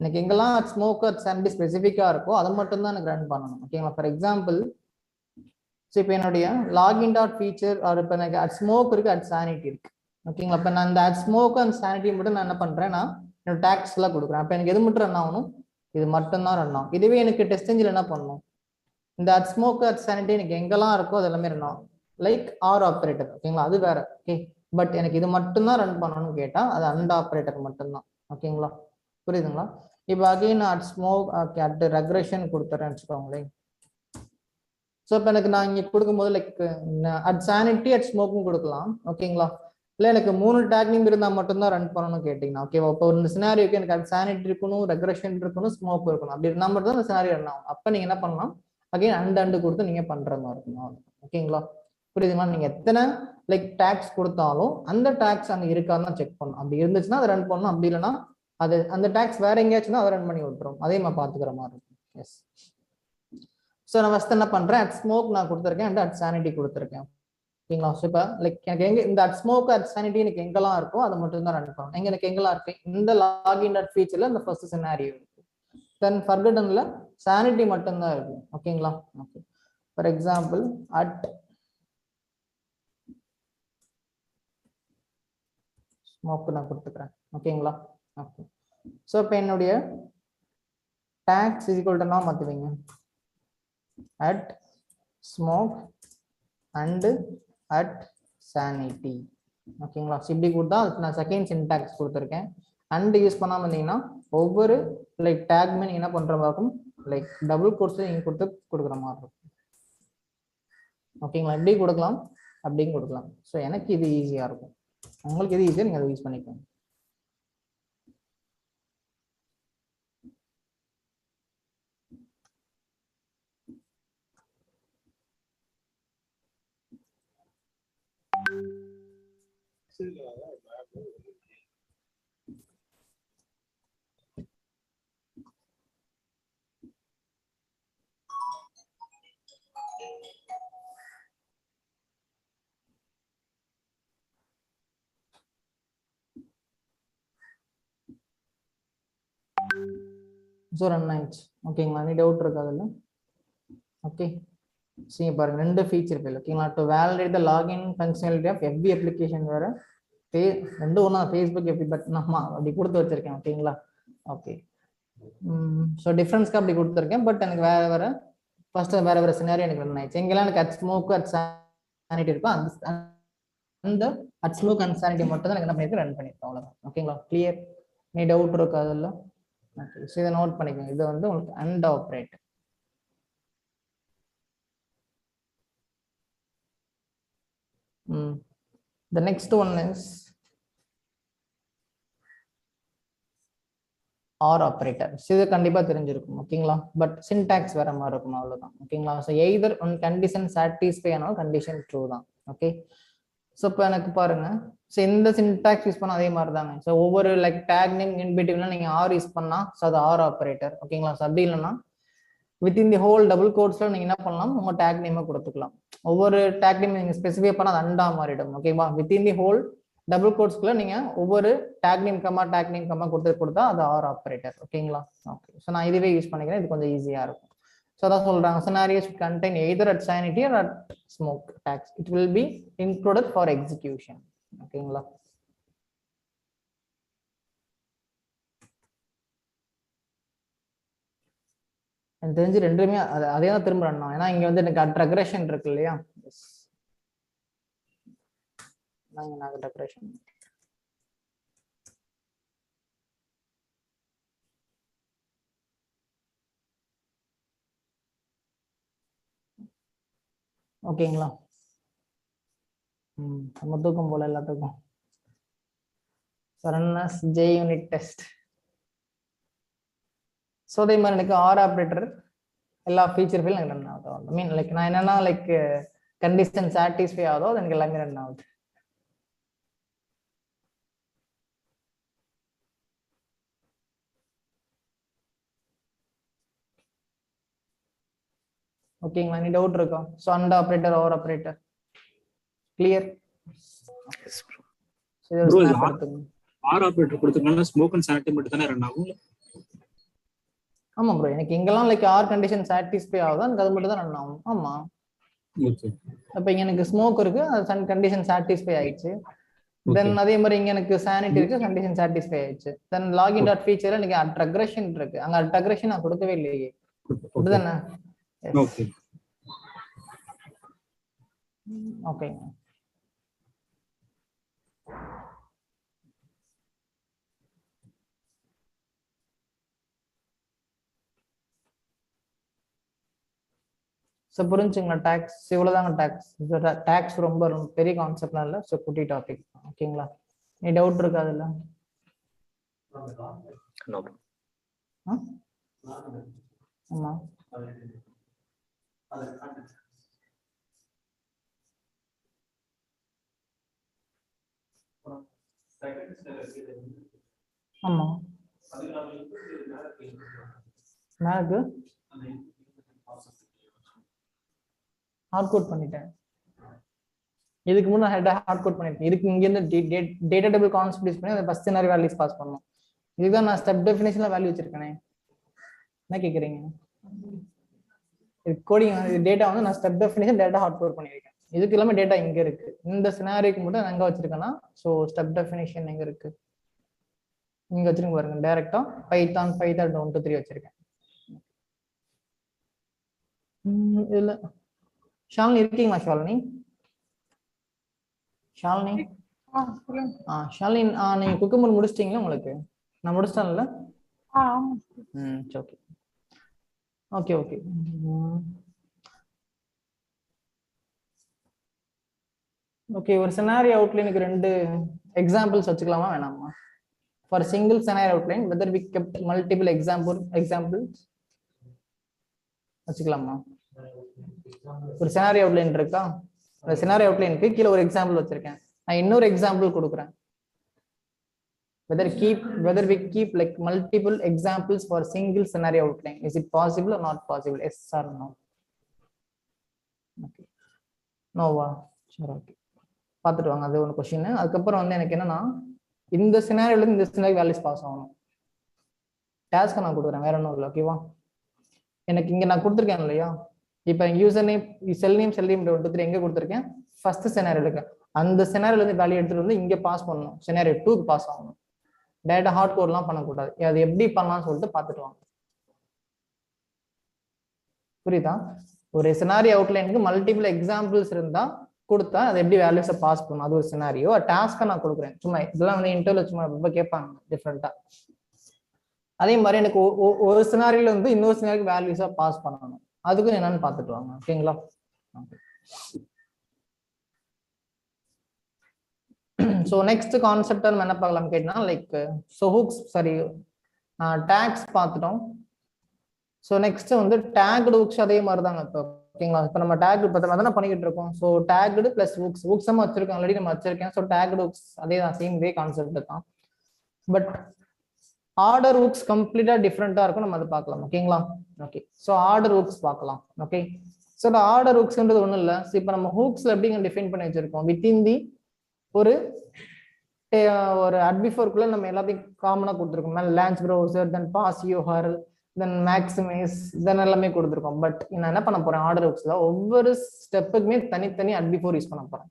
எனக்கு எங்கெல்லாம் at smoke at sanity ஸ்பெசிஃபிக்கா இருக்கோ அதை மட்டும் தான் எனக்கு ரன் பண்ணணும். ஓகேங்களா? ஃபார் எக்ஸாம்பிள், ஸோ இப்போ என்னுடைய லாகின் டாட் ஃபீச்சர் ஆர் இப்போ எனக்கு அட் ஸ்மோக் இருக்கு, அட் சானிட்டி இருக்கு. ஓகேங்களா? இப்போ நான் இந்த அட் ஸ்மோக் அண்ட் சானிட்டி மட்டும் நான் என்ன பண்றேன்னா என்னோட டேக்ஸ் எல்லாம் கொடுக்குறேன். அப்போ எனக்கு எது மட்டும் ரன் ஆகணும், இது மட்டும் தான் ரன் ஆகும். இதுவே எனக்கு டெஸ்ட் என்ஜின் என்ன பண்ணணும், இந்த அட் ஸ்மோக் அட் சானிட்டி எனக்கு எங்கெல்லாம் இருக்கோ அது எல்லாமே ரன் ஆகும், லைக் ஆர் ஆப்ரேட்டர். ஓகேங்களா? அது வேற. ஓகே, பட் எனக்கு இது மட்டும் தான் ரன் பண்ணணும்னு கேட்டா அது அண்ட் ஆப்ரேட்டர் மட்டும்தான். ஓகேங்களா? புரியுதுங்களா? இப்போ again at smoke at regression கொடுத்துறேன்னு வச்சுக்கோங்களேன். ஸோ இப்போ எனக்கு நான் இங்கே கொடுக்கும்போது லைக் அட் சானிட்டி அட் ஸ்மோக்கும் கொடுக்கலாம். ஓகேங்களா? இல்லை எனக்கு 3 டேக் நேம் இருந்தால் மட்டும்தான் ரன் பண்ணணும்னு கேட்டிங்கன்னா, ஓகேவா? இப்போ இந்த சினாரியோக்கு எனக்கு அட் சானிட்டி இருக்கணும், ரெக்ரெஷன் இருக்கணும், ஸ்மோக் இருக்கணும். அப்படி இருந்தால் மட்டும் தான் அந்த சினாரியோ ரன் ஆகும். அப்போ நீங்கள் என்ன பண்ணலாம், அகைன் அண்ட் கொடுத்து நீங்கள் பண்ணுற மாதிரி இருக்கணும். ஓகேங்களா? புரியுதுங்களா? நீங்கள் எத்தனை லைக் டேக்ஸ் கொடுத்தாலும் அந்த டேக்ஸ் அங்கே இருக்கான்னு தான் செக் பண்ணணும். அப்படி இருந்துச்சுன்னா அதை ரன் பண்ணணும், அப்படி இல்லைன்னா அது அந்த டேக்ஸ் வேற எங்கேயாச்சும் அதை ரன் பண்ணி விட்டுரும். அதே மாதிரி பார்த்துக்கிற மாதிரி இருக்கும். எஸ். ஸோ நான் ஃபர்ஸ்ட் என்ன பண்றேன், அட் ஸ்மோக் நான் கொடுத்துருக்கேன் அண்ட் அட் சானிட்டி கொடுத்துருக்கேன். ஓகேங்களா? ஸோ இப்போ லைக் எனக்கு எங்க இந்த அட் ஸ்மோக் அட் சானிட்டி எனக்கு எங்கெல்லாம் இருக்கோ அதை மட்டும் தான் ரன் பண்ணணும். எங்க எனக்கு எங்கெல்லாம் இருக்கு இந்த லாகின் டாட் ஃபீச்சர்ல இந்த ஃபர்ஸ்ட் சினாரியோ இருக்கு. தென் ஃபர்கட்டன்ல சானிட்டி மட்டும்தான் இருக்கு. ஓகேங்களா? Okay. For example at smoke நான் கொடுத்துக்கிறேன். ஓகேங்களா? ஓகே. ஸோ இப்போ என்னுடைய டேக்ஸ் ஈக்குவல் டு மாற்றுவீங்க at smoke and at sanity. ஓகேங்களா? இப்படி கொடுத்தா நான் செகண்ட் சின்டாக்ஸ் கொடுத்துருக்கேன். அண்ட் யூஸ் பண்ணாமல் இருந்தீங்கன்னா ஒவ்வொரு லைக் டேக்மே நீங்கள் என்ன பண்ணுற மாதிரி இருக்கும், லைக் டபுள் கோட்ஸ் நீங்கள் கொடுக்குற மாதிரி இருக்கும். ஓகேங்களா? இப்படி கொடுக்கலாம், அப்படியும் கொடுக்கலாம். ஸோ எனக்கு இது ஈஸியாக இருக்கும். உங்களுக்கு எது ஈஸியாக நீங்கள் அதை யூஸ் பண்ணிக்கோங்க. ஸோ ரன் ஆயிடுச்சு. ஓகேங்களா? நீ டவுட் இருக்கு அதில்? ஓகே. சரி பாருங்க, ரெண்டு ஃபீச்சர் ஃபைல். ஓகேங்களா? To validate the login functionality of எஃபி அப்ளிகேஷன் வேற ரெண்டு ஒன்றா ஃபேஸ்புக் எஃபி பட் நம்ம அப்படி கொடுத்து வச்சிருக்கேன். ஓகேங்களா? ஓகே. ஸோ டிஃப்ரென்ஸ்க்கு அப்படி கொடுத்துருக்கேன். பட் எனக்கு வேற வேற ஃபர்ஸ்ட் வேற வேற சினாரியோ எனக்கு ரன் ஆயிடுச்சு. எங்கெல்லாம் எனக்கு அட் ஸ்மோக் அட் சானிட்டி இருக்கும் அந்த அட் ஸ்மோக் அண்ட் சானிட்டி மட்டும் தான் எனக்கு என்ன பண்ணிருக்கேன், ரன் பண்ணிருக்கேன். அவ்வளோதான். ஓகேங்களா? கிளியர்? நீ டவுட் இருக்கா அதில்? ஓகே. ஸோ இதை நோட் பண்ணிக்கோங்க. இது வந்து உங்களுக்கு and operate. The next one is OR operator. இது கண்டிப்பா தெரிஞ்சிருக்கும். ஓகேங்களா? பட் சின்டாக்ஸ் வேற மாதிரி இருக்கும். அவ்வளவுதான். ஓகேங்களா? So either one condition satisfy ஆனாலும் கண்டிஷன் ட்ரூ தான். ஓகே. ஸோ இப்போ எனக்கு பாருங்க, ஸோ இந்த சின்டாக்ஸ் யூஸ் பண்ண அதே மாதிரி தாங்க. ஸோ ஒவ்வொரு லைக் டேக் நேம் இன்பிட்வீன்ல நீங்க ஆர் யூஸ் பண்ணா ஸோ அது ஆர் ஆப்ரேட்டர். ஓகேங்களா? ஸோ அப்படி இல்லைன்னா வித்தின் தி ஹோல் டபுள் கோட்ஸ்ல நீங்க என்ன பண்ணலாம், உங்க டேக் நேமை கொடுத்துக்கலாம். ஒவ்வொரு டேக் நேம் நீங்க ஸ்பெசிஃபை பண்ண அது அண்டா மாறிடும். ஓகேவா? வித்தின் தி ஹோல் டபுள் கோட்ஸ்க்குள்ள நீங்க ஒவ்வொரு டேக் நேம் கமா கொடுத்தா அது ஆர் ஆப்ரேட்டர். ஓகேங்களா? ஓகே. ஸோ நான் இதுவே யூஸ் பண்ணிக்கிறேன். இது கொஞ்சம் ஈஸியா இருக்கும். ஸோ அதான் சொல்றாங்க, scenarios contain either at sanity or at smoke tags. It will be included for execution. ஓகேங்களா? எனக்கு தெரிஞ்சு ரெண்டுமே அதே தான் திரும்ப ரன் ஆகும். ஏன்னா இங்க வந்து எனக்கு அட் ரெக்ரெஷன் இருக்கு இல்லையா? நான் ரெக்ரெஷன் ஓகேங்களா? நம்ம தூக்கம் போல எல்லாத்துக்கும். Sarans J unit test. So அதே மாதிரி எனக்கு ஆர் ஆப்ரேட்டர் எல்லா ஃபீச்சர் ஃபைல் எனக்கு ரன் ஆகுது. ஐ மீன் லைக் நான் என்னன்னா லைக் கண்டிஷன் சாட்டிஸ்ஃபை ஆகுதோ அது எனக்கு எல்லாமே ரன் ஆகுது. ஓகேங்களா? நீ டவுட் இருக்கா? So and operator over operator clear? R operator கொடுத்தனால ஸ்மோக் அண்ட் சானிட்டி மட்டும் தானே ரன் ஆகும். ஆமா ப்ரோ, எனக்கு எங்கெல்லாம் லைக் ஆர் கண்டிஷன் சாட்டிஸ்ஃபை ஆகுதோ எனக்கு அது மட்டும் தான் ரன் ஆகும். ஆமா. ஓகே. அப்ப இங்க எனக்கு ஸ்மோக் இருக்கு, அது கண்டிஷன் சாட்டிஸ்ஃபை ஆயிடுச்சு. தென் அதே மாதிரி இங்க எனக்கு சானிட்டி இருக்கு, கண்டிஷன் சாட்டிஸ்ஃபை ஆயிடுச்சு. தென் லாகின் டாட் ஃபீச்சர்ல நீங்க அட் ரெக்ரெஷன் இருக்கு, அங்க அட் ரெக்ரெஷன் நான் கொடுக்கவே இல்லையே. அப்படிதானே? ஓகே. ஓகே. ஸோ புரிஞ்சுங்களா? டேக்ஸ் இவ்வளோதாங்க. டேக்ஸ் ரொம்ப பெரிய கான்செப்ட்லாம் இல்லை. ஸோ குட்டி டாபிக். ஓகேங்களா? நீ டவுட் இருக்கா அதில்? ஆமா. ஆமா. மேக்கு ஹார்ட் கோட் பண்ணிட்டேன். இதுக்கு முன்னாடி ஹெட் ஹார்ட் கோட் பண்ணிருக்கேன். இதுக்கு இங்க இருந்து டேட்டா டேபிள் கான்செப்ட் யூஸ் பண்ணி அந்த ஃபர்ஸ்ட் சினாரியோ வேல்யூஸ் பாஸ் பண்ணனும். இதுதான் நான் ஸ்டெப் டெஃபினிஷன்ல வேல்யூ வச்சிருக்கேனே. என்ன கேக்குறீங்க? இது கோடிங் டேட்டா வந்து நான் step definition data hard code பண்ணிருக்கேன். இதுக்கு எல்லாமே டேட்டா இங்க இருக்கு. இந்த சினாரியோக்கு மட்டும் நான் எங்க வச்சிருக்கேன்னா சோ ஸ்டெப் டெஃபினிஷன் எங்க இருக்கு? இங்க வச்சிருங்க பாருங்க. டைரக்டா பைதான் 1 2 3 வச்சிருக்கேன். இல்ல ஷாலினி இருக்கீங்களா? ஷாலினி ஷாலினி நீங்க குக்கும்பர் முடிச்சிட்டீங்களா? உங்களுக்கு நான் முடிச்சிட்டேன்ல. Okay okay okay. ஓகே ஒரு சினாரியோ அவுட்லைனுக்கு ரெண்டு எக்ஸாம்பிள்ஸ் வச்சுக்கலாமா வேணாமா? For single scenario outline whether we kept multiple examples வச்சுக்கலாமா? ஒரு சினாரியோ அவுட்லைன் இருக்கா? அந்த சினாரியோ அவுட்லைனுக்கு கீழே ஒரு எக்ஸாம்பிள் வச்சிருக்கேன். நான் இன்னொரு எக்ஸாம்பிள் கொடுக்குறேன். whether we keep like multiple examples for single scenario outline, is it possible or not possible? Yes or no? Okay, no வா? சரி ஓகே பார்த்துட்டு வாங்க. அது ஒரு கொஸ்டின். அதுக்கப்புறம் வந்து எனக்கு என்னன்னா இந்த சினாரியோல இந்த சினாரியோ வேல்யூஸ் பாஸ் ஆகணும். டாஸ்க் நான் கொடுக்குறேன், வேற ஒன்றும் இல்லை. ஓகேவா? எனக்கு இங்க நான் கொடுத்துருக்கேன் இல்லையா? இப்போ யூசர் நேம் செல் நேம் 1 2 3 எங்க கொடுத்துருக்கேன்? ஃபர்ஸ்ட் சினாரியோல அந்த சினாரியோல இருந்து வேல்யூ எடுத்துட்டு வந்து இங்க பாஸ் பண்ணணும். சினாரியோ 2க்கு பாஸ் ஆகணும். டேட்டா ஹார்ட் கோட்லாம் பண்ணக்கூடாது. அது எப்படி பண்ணலாம்னு சொல்லிட்டு பார்த்துட்டு வாங்க. புரியுதா? ஒரு சினாரியோ அவுட்லைனுக்கு மல்டிபிள் எக்ஸாம்பிள்ஸ் இருந்தா கொடுத்தா அது எப்படி வேல்யூஸை பாஸ் பண்ணணும், அது ஒரு சினாரியோ. டாஸ்க்கை நான் கொடுக்குறேன். சும்மா இதெல்லாம் வந்து இன்டர்வியூல சும்மா ரொம்ப கேட்பாங்க டிஃப்ரெண்டா. அதே மாதிரி எனக்கு ஒரு சினாரியோல இருந்து இன்னொரு சினாரியோக்கு வேல்யூஸா பாஸ் பண்ணணும். அதுக்கும் என்னன்னு பார்த்துட்டு வாங்க. ஓகேங்களா? ஸோ நெக்ஸ்ட் கான்செப்ட் நம்ம என்ன பார்க்கலாம் கேட்டா like so hooks sorry tags பார்த்துட்டோம். ஸோ நெக்ஸ்ட் வந்து டேக்டு ஹூக்ஸ் அதே மாதிரி தாங்க. இப்போ ஓகேங்களா? இப்போ நம்ம டேக் இப்போ தானே பண்ணிக்கிட்டு இருக்கோம். ஸோ டேக்டு பிளஸ் ஹூக்ஸ் நம்ம வச்சிருக்கோம், ஆல்ரெடி நம்ம வச்சிருக்கேன். ஸோ டேக்டு ஹூக்ஸ் அதே தான், சேம் இதே கான்செப்ட் தான். பட் ஆர்டர் ஹூக்ஸ் கம்ப்ளீட்டா டிஃப்ரெண்டா இருக்கும். நம்ம அதை பார்க்கலாம். ஓகேங்களா? ஓகே ஸோ ஆர்டர் ஹூக்ஸ் பார்க்கலாம். ஓகே ஸோ இந்த ஆர்டர் ஹூக்ஸ்ன்றது ஒன்றும் இல்லை. இப்போ நம்ம ஹூக்ஸ்ல எப்படிங்க டிஃபைன் பண்ணி வச்சிருக்கோம்? வித்தின் தி ஒரு அட்பிஃபோர்க்குள்ள நம்ம எல்லாத்தையும் காமனா கொடுத்துருக்கோம். லான்ச் ப்ரௌசர், தென் பாஸ் யூஆர்எல், தென் மேக்ஸிமைஸ், தென் எல்லாமே கொடுத்துருக்கோம். பட் நான் என்ன பண்ண போறேன்? ஆர்டர் ஹூக்ஸ்ல ஒவ்வொரு ஸ்டெப்புக்குமே தனித்தனி அட்பிஃபோர் யூஸ் பண்ண போறேன்.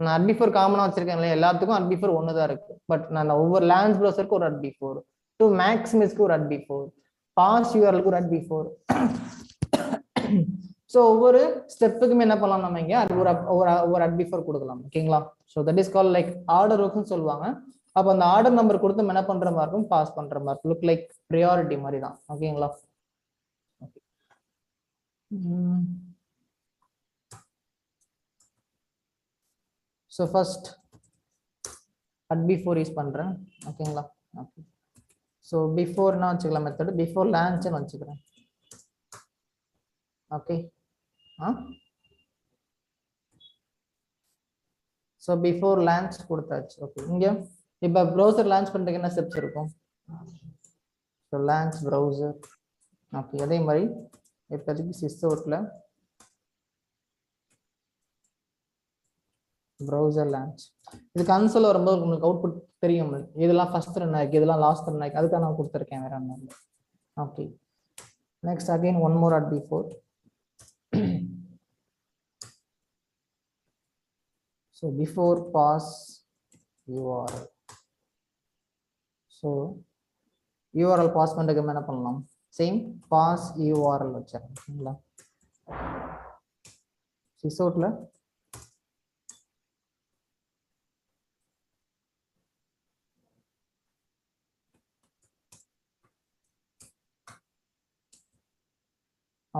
நான் அட்பிஃபோர் காமனா வச்சிருக்கேன் இல்லையா? எல்லாத்துக்கும் அட்பிஃபோர் ஒன்று தான் இருக்கு. பட் நான் ஒவ்வொரு லான்ச் ப்ரௌசருக்கு ஒரு அட்பிஃபோர், டு மேக்ஸிமைஸ்க்கு ஒரு அட்பிஃபோர், பாஸ் யூஆர்எலுக்கு ஒரு அட்பிஃபோர். ஸோ ஒவ்வொரு ஸ்டெப்புக்குமே என்ன பண்ணலாம் நம்ம இங்க அது ஒரு அட்பிஃபோர் கொடுக்கலாம். ஓகேங்களா? So that is call like order ஹூக்ஸ்னு சொல்லுவாங்க. அப்போ அந்த ஆர்டர் நம்பர் கொடுத்து என்ன பண்ற மாதிரி இருக்கும்? பாஸ் பண்ற மாதிரி இருக்கும். லுக் லைக் ப்ரியாரிட்டி மாதிரி தான். ஓகேங்களா? ஸோ ஃபர்ஸ்ட் அட்பிஃபோர் யூஸ் பண்றேன். ஓகேங்களா? ஓகே ஸோ பிஃபோர்னா வச்சுக்கலாம் மெத்தட். பிஃபோர் லான்ச்னு வச்சுக்கிறேன். ஓகே ஸோ பிஃபோர் லான்ச் கொடுத்தாச்சு. ஓகே இங்க இப்போ ப்ரௌசர் லான்ச் பண்றதுக்கு என்ன ஸ்டெப்ஸ் இருக்கும்? So launch browser. ஓகே அதே மாதிரி இப்போதைக்கு சிஸ்டோட்ல ப்ரௌசர் லான்ச். இது கன்சோல் வரும்போது உங்களுக்கு அவுட்புட் தெரியும். இதெல்லாம் ஃபர்ஸ்ட் ரன் ஆயிருக்கு, இதெல்லாம் லாஸ்ட் ரன் ஆயிருக்கு. அதுக்காக நான் கொடுத்துருக்கேன், வேற ஒன்றும் இல்லை. Okay next again one more at before. So before pass URL. So URL pass பண்றதுக்கு என்ன பண்ணலாம்? சேம் pass URL வச்சிருக்கீங்களா? சிசோட்ல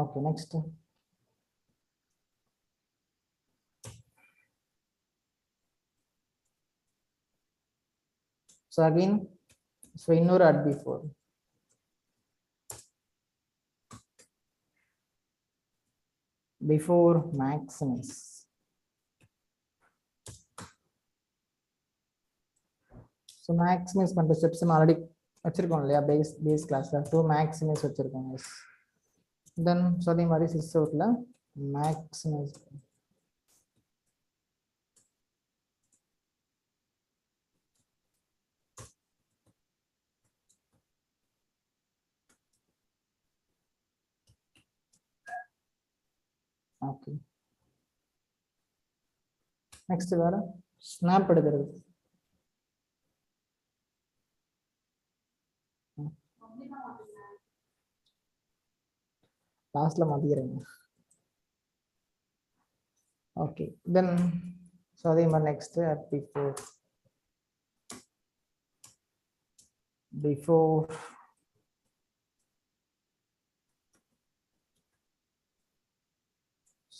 okay next so again so இன்னொரு at before. Before maximus. So maximus பண்ற ஸ்டெப்ஸ் நம்ம ஆல்ரெடி வச்சிருக்கோம் இல்லையா? பேஸ் கிளாஸ்ல to maximus வச்சிருக்கோம். Then so அதே மாதிரி சிஸ்டோட்ல maximus. ஓகே. நெக்ஸ்ட் வேற ஸ்னாப் எடுக்கிறது. லாஸ்ட்ல மாத்திக்கிறேங்க. ஓகே தென் ஸோ அதே மாதிரி நெக்ஸ்ட் அட் பிஃபோர்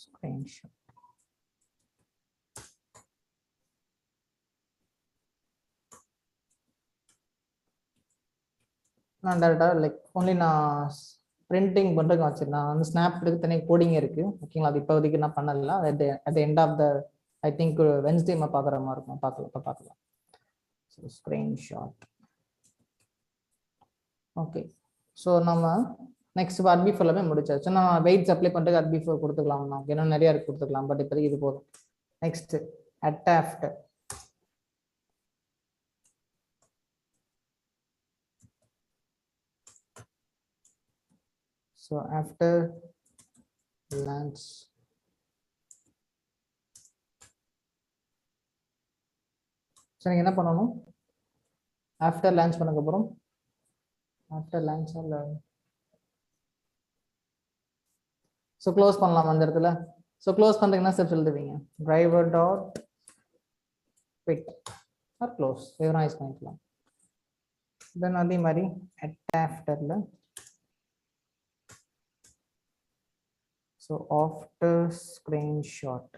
screenshot. நான் டேரெக்டாக லைக் ஒன்லி நான் பிரிண்டிங் பண்ணுறதுக்கு வச்சுருந்தேன். வந்து ஸ்னாப் எடுக்க தனியாக கோடிங் இருக்குது. ஓகேங்களா, அது இப்போதைக்கு நான் பண்ணல. At end of the I think Wednesday நம்ம பார்க்குற மாதிரி இருக்கும். பார்க்கலாம். So screenshot. ஓகே, ஸோ நம்ம நெக்ஸ்ட் அட்பி ஃபுல்லாமே முடிச்சாச்சு. நான் வெயிட்ஸ் அப்ளை பண்ணுறதுக்கு அட்பி ஃபோர் கொடுத்துக்கலாம். நமக்கு இன்னும் நிறையா இருக்கு கொடுத்துக்கலாம், பட் இப்போதைக்கு இது போதும். Next at after. So after lunch, so நீங்க என்ன பண்ணணும்? ஆஃப்டர் லஞ்ச் பண்ணதுக்கு அப்புறம் ஆஃப்டர் லஞ்ச் ஸோ க்ளோஸ் பண்ணலாம் அந்த இடத்துல. ஸோ க்ளோஸ் பண்ணுறதுக்கு என்ன ஸ்டெப்ஸ் எழுதுவீங்க? Driver dot quit or close எதுனா யூஸ் பண்ணிக்கலாம். தென் அதே மாதிரி அட் ஆஃப்டர்ல so after screenshot.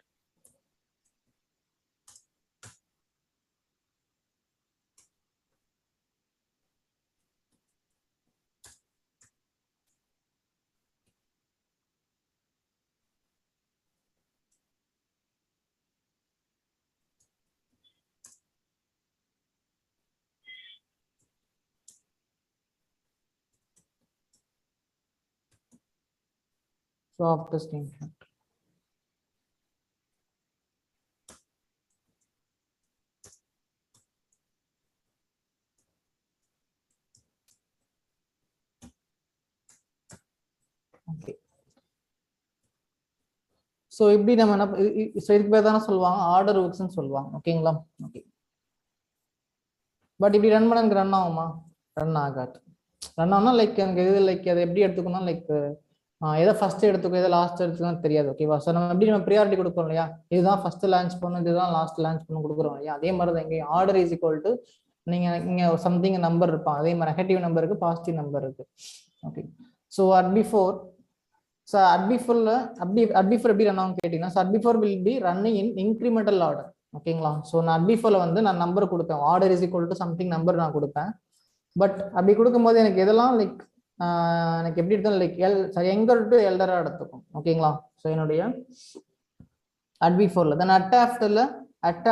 So after screenshot. Okay. So இப்படி நம்ம என்ன இதுக்கு பேர் தானே சொல்லுவாங்க ஆர்டர் ஒர்க்ஸ்ன்னு சொல்லுவாங்க. ஓகேங்களா? ஓகே, பட் இப்படி ரன் பண்ண எனக்கு ரன் ஆகுமா? ரன் ஆகாது. ரன் ஆகுனா லைக் எனக்கு எது லைக் அதை எப்படி எடுத்துக்கணும், லைக் எதை ஃபர்ஸ்ட் எடுத்துக்கோ எதை லாஸ்ட் எடுத்துக்கணும் தெரியாது. ஓகேவா? ஸோ நம்ம எப்படி நம்ம ப்ரியாரிட்டி கொடுக்குறோம் இல்லையா, இதுதான் ஃபர்ஸ்ட் லான்ச் பண்ணணும், இதுதான் லாஸ்ட் லான்ச் பண்ணணும் கொடுக்குறோம் இல்லையா, அதே மாதிரி தான் எங்கேயும் ஆர்டர் இஸ் ஈக்குவல் டு நீங்க சம்திங் நம்பர் இருப்பான், அதே மாதிரி நெகட்டிவ் நம்பர் இருக்கு, பாசிட்டிவ் நம்பர் இருக்கு. Okay, so at before so at before எப்படி ரன் ஆகும் கேட்டீங்கன்னா, so at before will be running in incremental order. ஓகேங்களா? ஸோ நான் அட் பிஃபோர்ல வந்து நான் நம்பர் கொடுப்பேன், order is equal to something number நான் கொடுப்பேன். பட் அப்படி கொடுக்கும்போது எனக்கு எதெல்லாம் லைக் எனக்கு எப்படி எடுத்தாலும் லைக் எங்கர் டு எல்டரா எடுத்துக்கும். ஓகேங்களா? ஸோ என்னுடைய அட் பிஃபோர்ல then at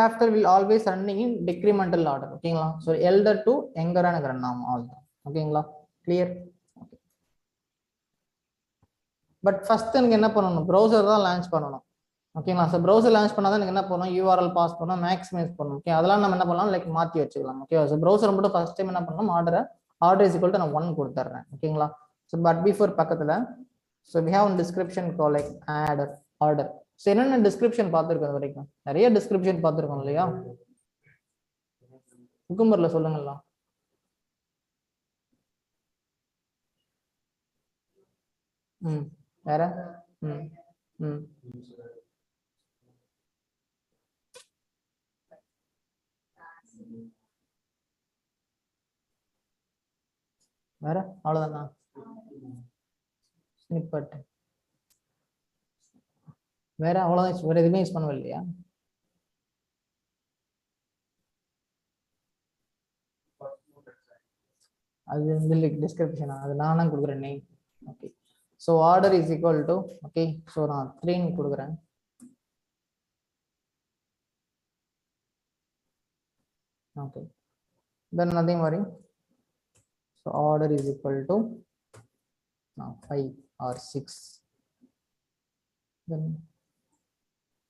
after will always running in decremental order. ஓகேங்களா? ஸோ எல்டர் டு எங்கரா எனக்கு ரன் ஆகும் அவ்வளோதான். ஓகேங்களா? கிளியர்? பட் ஃபர்ஸ்ட் எனக்கு என்ன பண்ணணும், ப்ரௌசர் தான் லான்ச் பண்ணணும். ஓகேங்களா? ஸோ ப்ரௌசர் லான்ச் பண்ணாதான் எனக்கு என்ன பண்ணணும், யூஆர்எல் பாஸ் பண்ணணும், மேக்ஸிமைஸ் பண்ணணும். ஓகே, அதெல்லாம் நம்ம என்ன பண்ணலாம், லைக் மாற்றி வச்சுக்கலாம். ஓகே, ஸோ ப்ரௌசர் மட்டும் ஃபர்ஸ்ட் டைம் என்ன பண்ணணும், ஆர்டர் இஸ் ஈக்குவல் டு நான் 1 கொடுத்துட்றேன். ஓகேங்களா? ஸோ பட் பிஃபோர் பக்கத்தில் so we have description call like order. So என்னென்ன டிஸ்கிரிப்ஷன் பார்த்துருக்கோம் வரைக்கும்? நிறைய டிஸ்கிரிப்ஷன் பார்த்துருக்கோம் இல்லையா? குக்கும்பரில் சொல்லுங்களா. வேற வேற அவ்வளவுதானா? ஸ்னிப்பட் வேற அவ்வளவுதான், வேற எதுவுமே யூஸ் பண்ணவே இல்லையா? அது வந்து டிஸ்கிரிப்ஷனா, அது நானா கொடுக்குறேன் name. Okay, so order is equal to okay, so நான் 3 கொடுக்குறேன். ஓகே, தென் அதே மாதிரி so order is equal to 5 or 6. தென்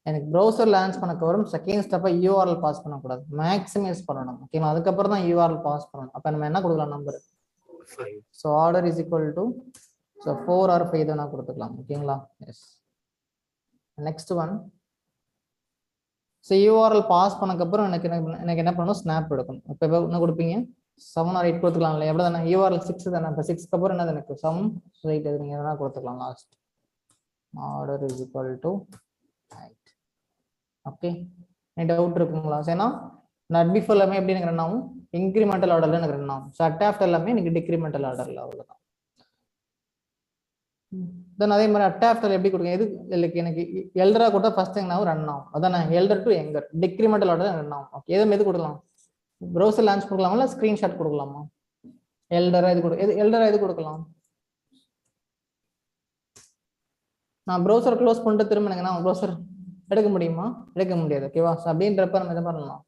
எனக்கு ப்ரௌசர் லான்ச் பண்ணக்கு வரும் செகண்ட் ஸ்டெப்பை யூஆர்எல் பாஸ் பண்ணக்கூடாது, மேக்ஸிமைஸ் பண்ணணும். ஓகேங்களா? அதுக்கப்புறம் தான் யூஆர்எல் பாஸ் பண்ணணும். அப்போ நம்ம என்ன கொடுக்கலாம், number 5. So order is equal to so 4 or 5 தான் கொடுத்துக்கலாம். ஓகேங்களா? Yes. Next one. So URL pass பண்ணக்கப்புறம் எனக்கு என்ன பண்ணணும், ஸ்னாப் எடுக்கணும். இப்போ என்ன கொடுப்பீங்க, 7 or 8 கொடுத்துக்கலாம் இல்லையா, எவ்வளோ தானே, யூஆர்எல் 6 தானே. இப்போ 6க்கு அப்புறம் என்னது எனக்கு 7 8 எது நீங்கள் எதனா கொடுத்துக்கலாம். Last order is equal to 8. Okay, doubt இருக்குங்களா? ஏன்னா நட் பிஃபோர் எல்லாமே எப்படி எனக்கு ரன் ஆகும், இன்க்ரிமெண்டல் ஆர்டர்ல எனக்கு ரன் ஆகும். ஸோ அட் ஆஃப்டர் எல்லாமே எனக்கு டிக்ரிமெண்டல் ஆர்டர்ல, அவ்வளோதான். தென் அதே மாதிரி அட் ஆஃப்டர் எப்படி கொடுங்க, எது லைக் எனக்கு எல்டரா கொடுத்தா ஃபர்ஸ்ட் திங் நான் ரன் ஆகும், அதான் elder to younger டிக்ரிமெண்டல் order run ஆகும். ஓகே, எது கொடுக்கலாம், ப்ரௌசர் லான்ச் கொடுக்கலாமா இல்லை ஸ்க்ரீன்ஷாட் கொடுக்கலாமா? எல்டரா இது கொடுக்கலாம். நான் ப்ரௌசர் க்ளோஸ் பண்ணிட்டு திரும்ப எனக்கு நான் ப்ரௌசர் எடுக்க முடியுமா, எடுக்க முடியாது. ஓகேவா? அப்படின்றப்ப நம்ம என்ன பண்ணலாம்,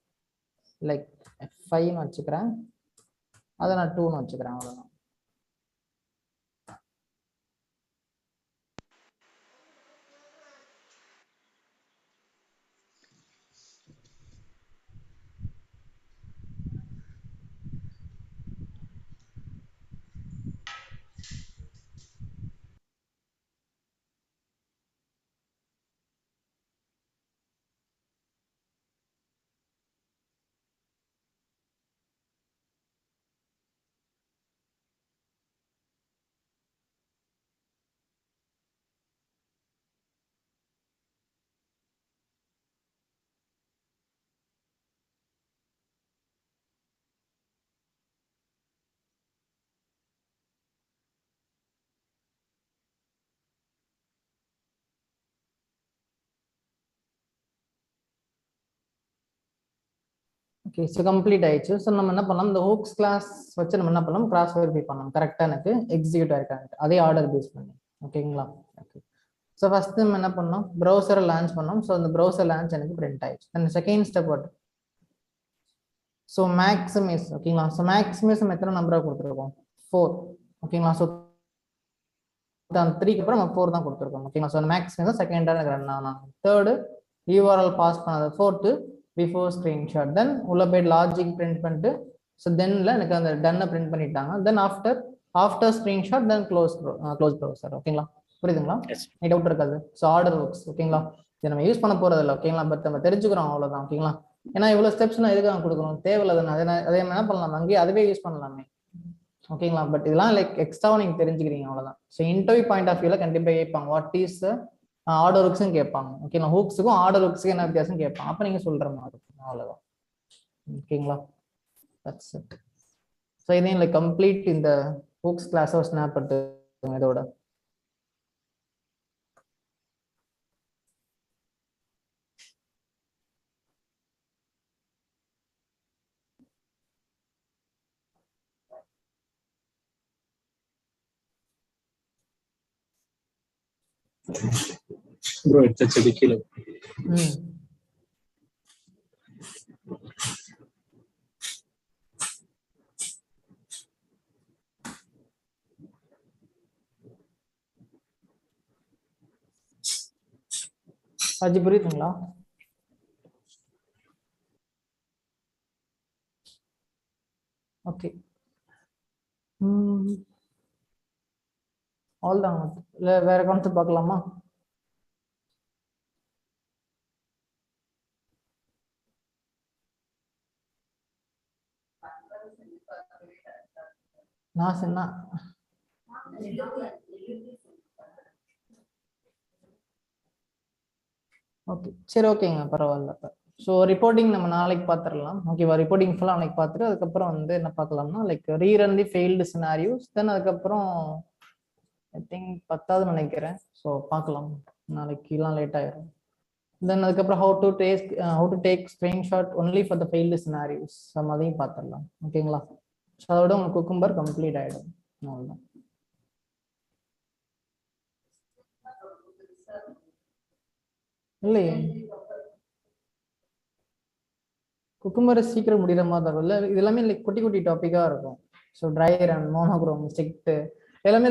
லைக் F5 வச்சுக்கிறேன், அதை நான் 2 வச்சுக்கிறேன், அவ்வளோதான். ஓகே, ஸோ கம்ப்ளீட் ஆயிடுச்சு. ஸோ நம்ம என்ன பண்ணலாம், இந்த ஹூக்ஸ் கிளாஸ் வச்சு நம்ம என்ன பண்ணலாம், கிராஸ் வெரிஃபை பண்ணலாம் கரெக்டாக எனக்கு எக்ஸிக்யூட் ஆயிருக்காங்க, அதே ஆர்டர் பேஸ் பண்ணி. ஓகேங்களா? ஓகே, ஸோ ஃபர்ஸ்ட் நம்ம என்ன பண்ணோம், ப்ரௌசரை லான்ச் பண்ணோம். ஸோ அந்த ப்ரௌசர் லான்ச் எனக்கு பிரிண்ட் ஆயிடுச்சு. And second step what, so maximise. ஓகேங்களா? ஸோ மேக்ஸிமைஸ் நம்ம எத்தனை நம்பராக கொடுத்துருக்கோம், 4. ஓகேங்களா? ஸோ 3க்கு அப்புறம் நம்ம 4 தான் கொடுத்துருக்கோம். ஓகேங்களா? ஸோ மேக்ஸிமைஸ் செகண்டாக எனக்கு ரன் ஆகணும். தேர்டு யூஆர்எல் பாஸ் பண்ணது, ஃபோர்த்து பிஃபோர் ஸ்க்ரீன்ஷாட். தென் உள்ள போய் லாஜிக் பிரிண்ட் பண்ணிட்டு, ஸோ தென்ல எனக்கு அந்த டன்னை பிரிண்ட் பண்ணிட்டாங்க. தென் ஆஃப்டர் ஸ்க்ரீன்ஷாட் தென் க்ளோஸ் ப்ரௌசர். ஓகேங்களா? புரியுதுங்களா? டவுட் இருக்காது. So order works. ஓகேங்களா? இதை நம்ம யூஸ் பண்ண போறது இல்லை. ஓகேங்களா? பட் நம்ம தெரிஞ்சுக்கிறோம், அவ்வளோதான். ஓகேங்களா? ஏன்னா இவ்வளோ ஸ்டெப்ஸ் நான் எதுக்காக கொடுக்குறோம், தேவையில்லை தானே. அதே என்ன பண்ணலாம், அங்கேயே அதுவே யூஸ் பண்ணலாமே. ஓகேங்களா? பட் இதெல்லாம் லைக் எக்ஸ்ட்ராவும் நீங்க தெரிஞ்சுக்கிறீங்க, அவ்வளோதான். ஸோ இன்டர்வியூ பாயிண்ட் ஆஃப் வியூல கண்டிப்பாக கேட்பாங்க, வாட் இஸ் ஆர்டர் ஒர்க்ஸ்ன்னு கேட்பாங்க. ஓகேங்களா? ஹூக்ஸுக்கும் ஆர்டர் ஒர்க்ஸுக்கும் என்ன வித்தியாசம் கேட்பாங்க. அப்போ நீங்க சொல்ற மாதிரி இருக்கும், அவ்வளோதான். ஓகேங்களா? That's it. ஸோ இதையும் லைக் கம்ப்ளீட் இந்த ஹூக்ஸ் கிளாஸோ ஸ்னாப் எடுத்து இதோட. ப்ரோ எடுத்து கீழே. அஜி புரியுதுங்களா? ஓகே, அவ்வளோதான். இல்லை வேற கான்செப்ட் பார்க்கலாமா? நான் சொன்னா ஓகே, சரி, ஓகேங்க, பரவாயில்ல. ஸோ ரிப்போர்ட்டிங் நம்ம நாளைக்கு பார்த்துடலாம். ஓகேவா? ரிப்போர்ட்டிங் ஃபுல்லாக நாளைக்கு பார்த்துட்டு அதுக்கப்புறம் வந்து என்ன பார்க்கலாம்னா, லைக் ரீரன் தி ஃபெயில்டு சினாரியோஸ். தென் அதுக்கப்புறம் ஐ திங்க் 10வது நினைக்கிறேன். ஸோ பார்க்கலாம், நாளைக்கு எல்லாம் லேட் ஆயிரும். தென் அதுக்கப்புறம் how to take screenshot only for the failed scenarios, நம்ம அதையும் பார்த்துடலாம். ஓகேங்களா? ஸோ அதோட உங்களுக்கு குக்கும்பர் கம்ப்ளீட் ஆயிடும், அவ்வளோதான். இல்லையே, குக்கும்பர் சீக்கிரம் முடிகிற மாதிரி தான் இல்லை. இது எல்லாமே லைக் குட்டி குட்டி டாப்பிக்காக இருக்கும். So try run, monochrome, strict எல்லாமே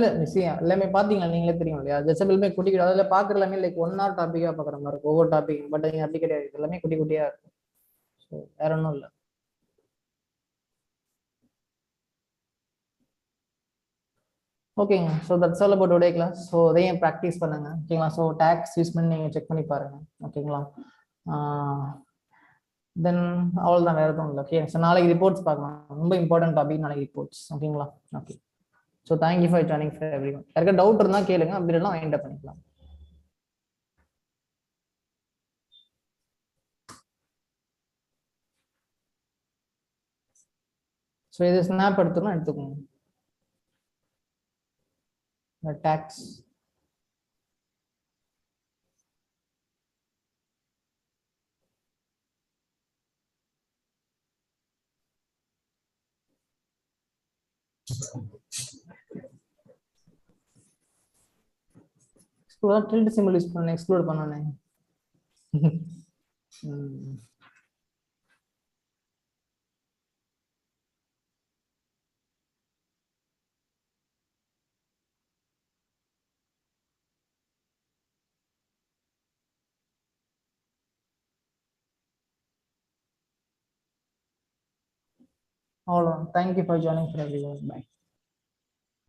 எல்லாமே பார்த்தீங்களா, நீங்களே தெரியும் இல்லையா? ஜஸ்ட் எல்லாமே குட்டி குட்டி, அதில் பார்க்குற எல்லாமே லைக் 1 hour டாப்பிக்காக பார்க்குற மாதிரி இருக்கும் ஒவ்வொரு டாபிக். பட் இங்கே அப்படி கிடையாது, எல்லாமே குட்டி குட்டியாக இருக்கும். ஸோ வேற ஒன்றும் இல்லை. ஓகேங்க. So that's all about today class. So அதையும் ப்ராக்டிஸ் பண்ணுங்க. ஓகேங்களா? ஸோ டேக்ஸ் யூஸ் பண்ணி நீங்கள் செக் பண்ணி பாருங்க. ஓகேங்களா? தென் அவ்வளோதான், வேறு எதுவும் இல்லை. ஓகே, ஸோ நாளைக்கு ரிப்போர்ட்ஸ் பார்க்கலாம். ரொம்ப இம்பார்ட்டன்ட் டாபிக் நாளைக்கு ரிப்போர்ட்ஸ். ஓகேங்களா? Okay. So thank you for joining for every one. யாருக்கா டவுட் இருந்தால் கேளுங்க, அப்படி இல்லைனா வைண்ட் அப் பண்ணிக்கலாம். ஸோ இது ஸ்னாப் எடுத்துக்கணும், எடுத்துக்கோங்க. டேக்ஸ் டில்ட் சிம்பிள் யூஸ் பண்ண எக்ஸ்க்ளூட் பண்ணனே. அவ்வளோதான். Thank you for joining for everyone. By.